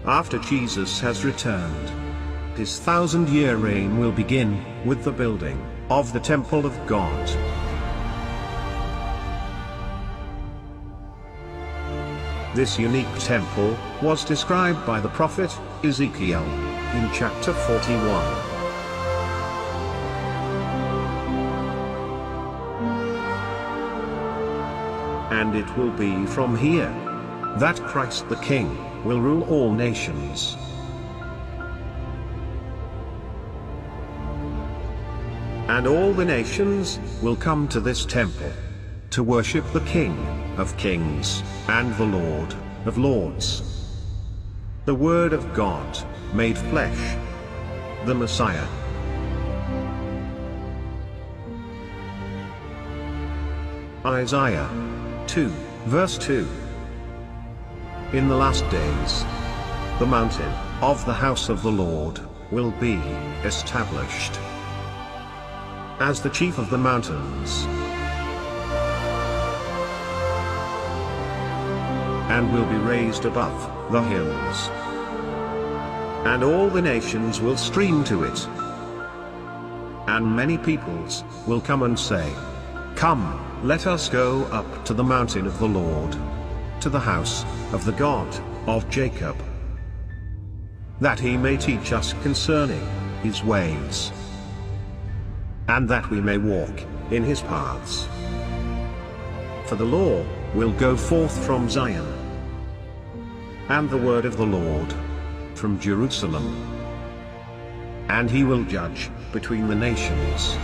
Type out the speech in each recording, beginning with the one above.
after Jesus has returned. His 1,000-year reign will begin with the building of the temple of God. This unique temple was described by the prophet Ezekiel in chapter 41. And it will be from here that Christ the King will rule all nations. And all the nations will come to this temple to worship the King of Kings and the Lord of Lords. The Word of God made flesh, the Messiah. Isaiah 2, verse 2. In the last days, the mountain of the house of the Lord will be established as the chief of the mountains, and will be raised above the hills, and all the nations will stream to it. And many peoples will come and say, "Come, let us go up to the mountain of the Lord, to the house of the God of Jacob, that he may teach us concerning his ways, and that we may walk in his paths. For the law will go forth from Zion, and the word of the Lord from Jerusalem. And he will judge between the nations,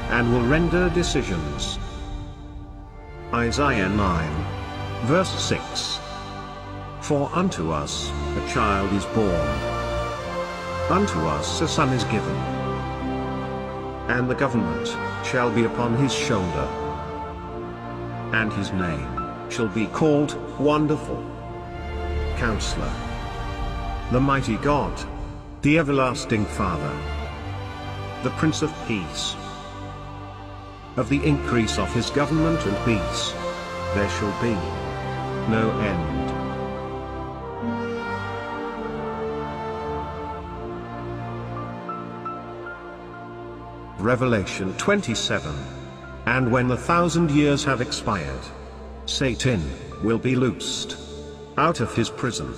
and will render decisions." Isaiah 9, verse 6. For unto us a child is born, unto us a son is given, and the government shall be upon his shoulder, and his name shall be called Wonderful, Counselor, the Mighty God, the Everlasting Father, the Prince of Peace. Of the increase of his government and peace there shall be no end. Revelation 27. And when the 1,000 years have expired, Satan will be loosed out of his prison.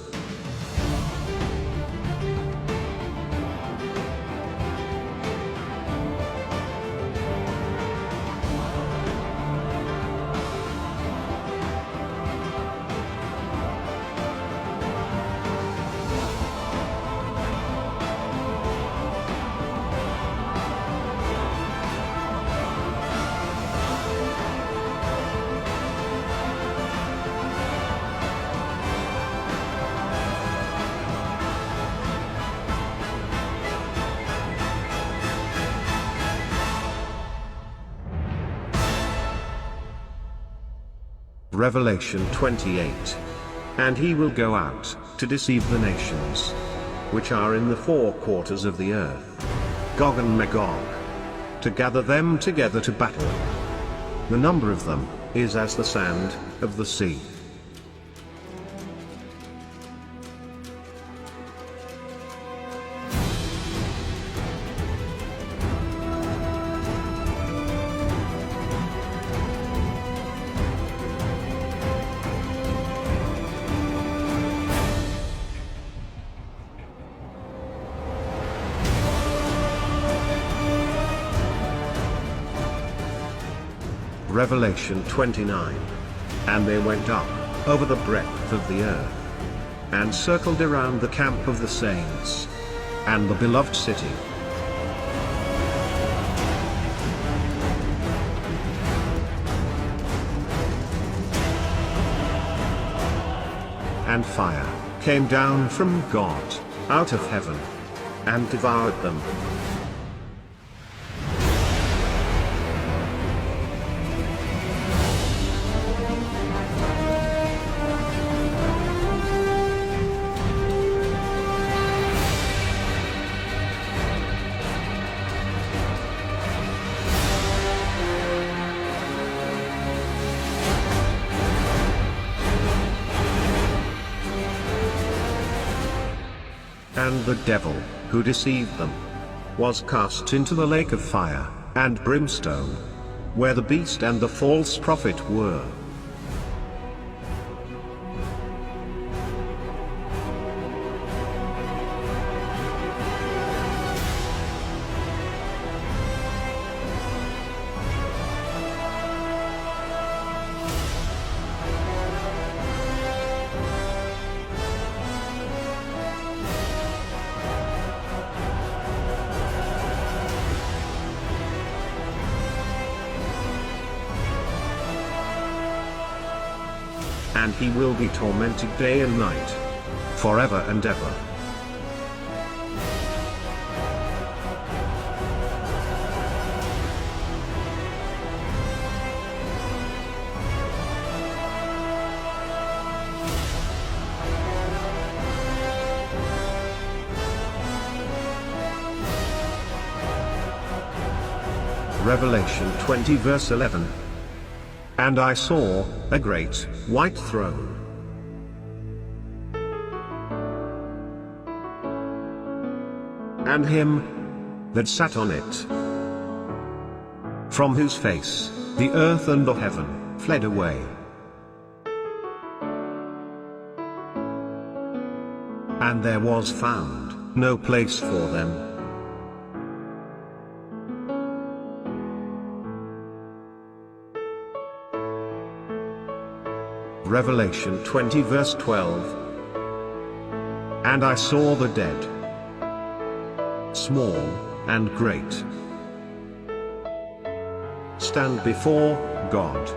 Revelation 28. And he will go out to deceive the nations which are in the four quarters of the earth, Gog and Magog, to gather them together to battle. The number of them is as the sand of the sea. Revelation 29. And they went up over the breadth of the earth, and circled around the camp of the saints, and the beloved city. And fire came down from God out of heaven, and devoured them. And the devil, who deceived them, was cast into the lake of fire and brimstone, where the beast and the false prophet were. And he will be tormented day and night, forever and ever. Revelation 20 verse 11. And I saw a great white throne, and him that sat on it, from whose face the earth and the heaven fled away. And there was found no place for them. Revelation 20 verse 12. And I saw the dead, small and great, stand before God.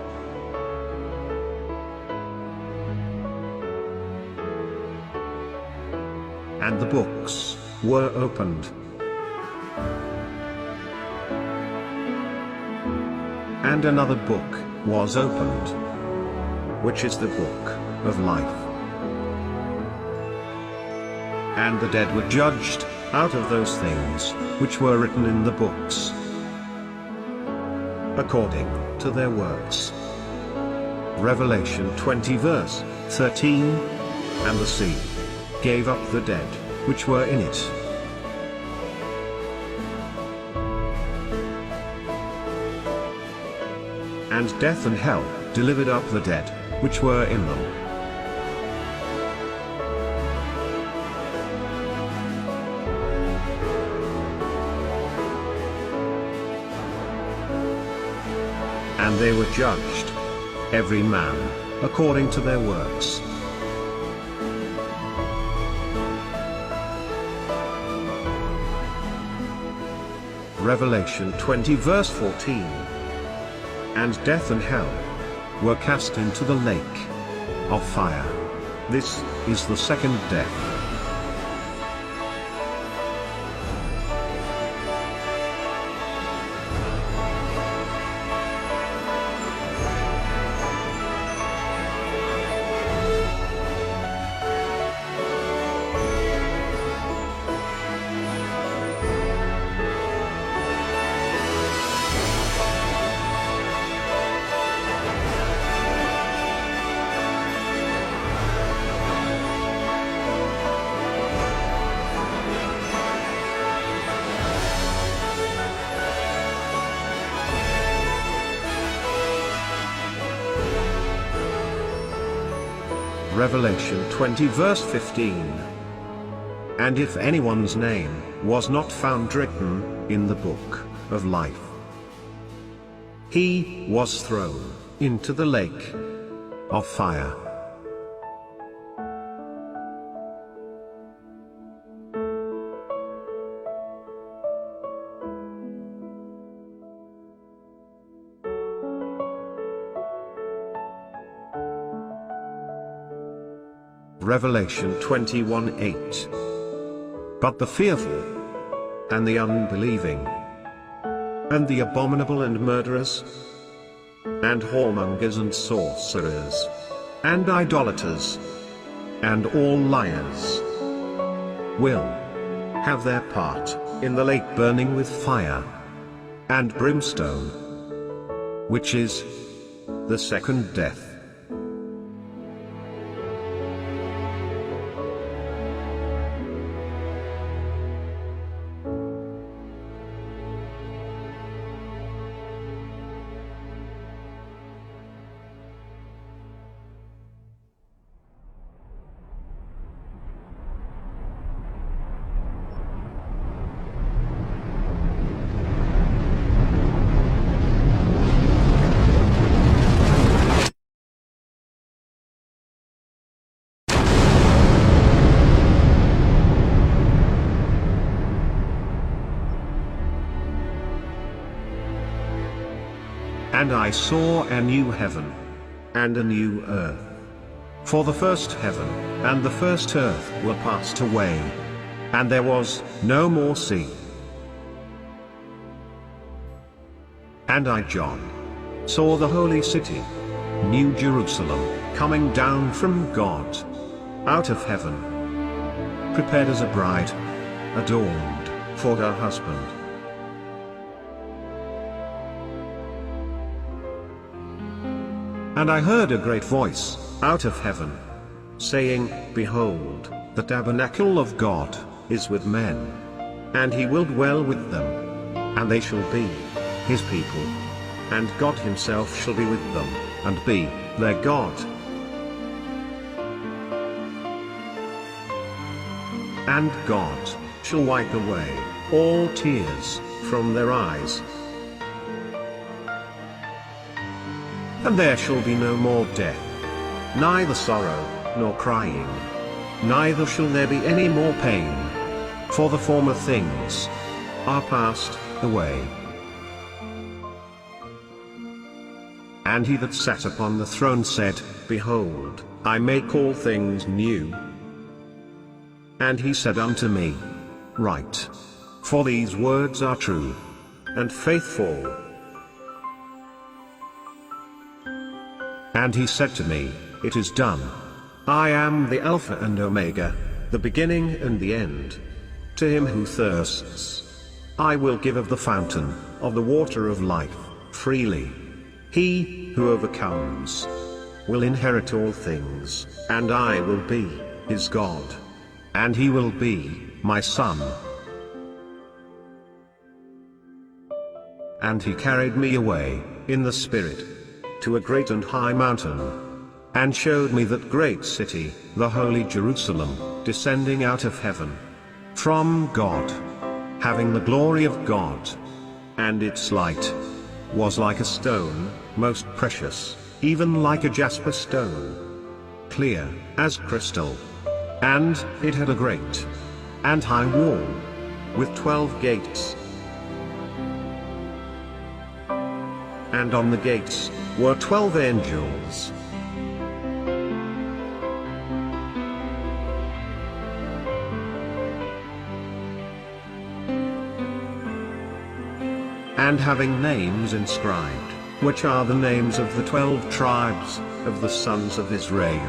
And the books were opened. And another book was opened, which is the book of life. And the dead were judged out of those things which were written in the books, according to their works. Revelation 20 verse 13. And the sea gave up the dead which were in it, and death and hell delivered up the dead which were in them. And they were judged, every man according to their works. Revelation 20 verse 14. And death and hell were cast into the lake of fire. This is the second death. Revelation 20 verse 15. And if anyone's name was not found written in the book of life, he was thrown into the lake of fire. Revelation 21:8. But the fearful, and the unbelieving, and the abominable and murderers, and whoremongers and sorcerers, and idolaters, and all liars, will have their part in the lake burning with fire and brimstone, which is the second death. And I saw a new heaven and a new earth. For the first heaven and the first earth were passed away, and there was no more sea. And I, John, saw the holy city, New Jerusalem, coming down from God, out of heaven, prepared as a bride, adorned for her husband. And I heard a great voice out of heaven, saying, Behold, the tabernacle of God is with men, and he will dwell with them, and they shall be his people, and God himself shall be with them, and be their God. And God shall wipe away all tears from their eyes. And there shall be no more death, neither sorrow, nor crying, neither shall there be any more pain, for the former things are passed away. And he that sat upon the throne said, Behold, I make all things new. And he said unto me, Write, for these words are true and faithful. And he said to me, It is done. I am the Alpha and Omega, the beginning and the end. To him who thirsts, I will give of the fountain of the water of life, freely. He who overcomes will inherit all things, and I will be his God, and he will be my son. And he carried me away in the Spirit to a great and high mountain, and showed me that great city, the holy Jerusalem, descending out of heaven from God, having the glory of God. And its light was like a stone, most precious, even like a jasper stone, clear as crystal. And it had a great and high wall, with 12 gates. And on the gates were 12 angels. And having names inscribed, which are the names of the 12 tribes of the sons of Israel.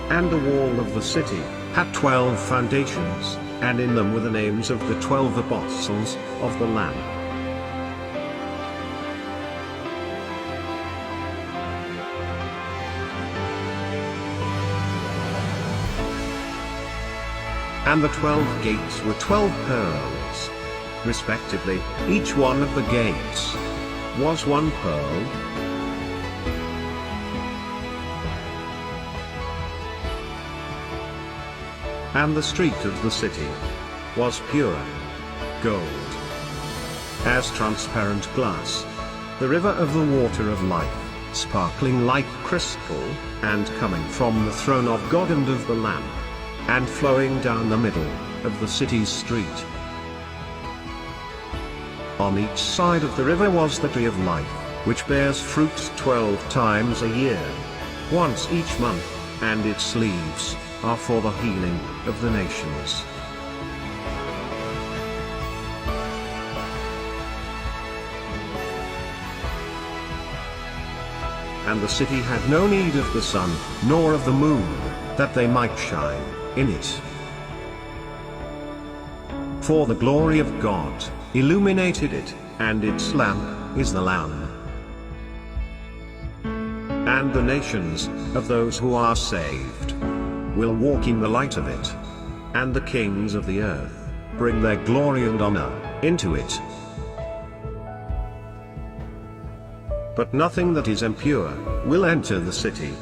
And the wall of the city had 12 foundations, and in them were the names of the 12 apostles of the Lamb. And the 12 gates were 12 pearls, respectively. Each one of the gates was one pearl. And the street of the city was pure gold, as transparent glass, the river of the water of life, sparkling like crystal, and coming from the throne of God and of the Lamb, and flowing down the middle of the city's street. On each side of the river was the tree of life, which bears fruit 12 times a year, once each month, and its leaves are for the healing of the nations. And the city had no need of the sun, nor of the moon, that they might shine in it. For the glory of God illuminated it, and its lamp is the Lamb. And the nations of those who are saved will walk in the light of it, and the kings of the earth bring their glory and honor into it. But nothing that is impure will enter the city,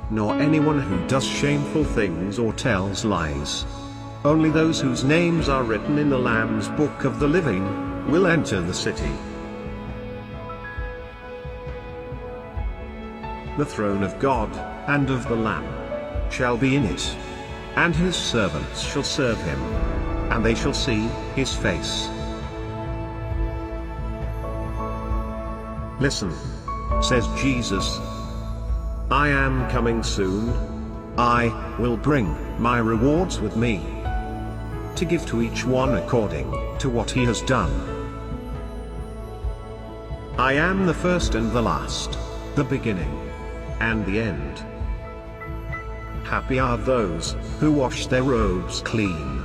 nor anyone who does shameful things or tells lies. Only those whose names are written in the Lamb's book of the living will enter the city. The throne of God and of the Lamb shall be in it, and his servants shall serve him, and they shall see his face. Listen, says Jesus. I am coming soon. I will bring my rewards with me, to give to each one according to what he has done. I am the first and the last, the beginning and the end. Happy are those who wash their robes clean,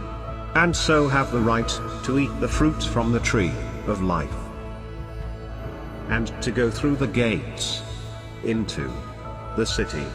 and so have the right to eat the fruit from the tree of life, and to go through the gates into the city.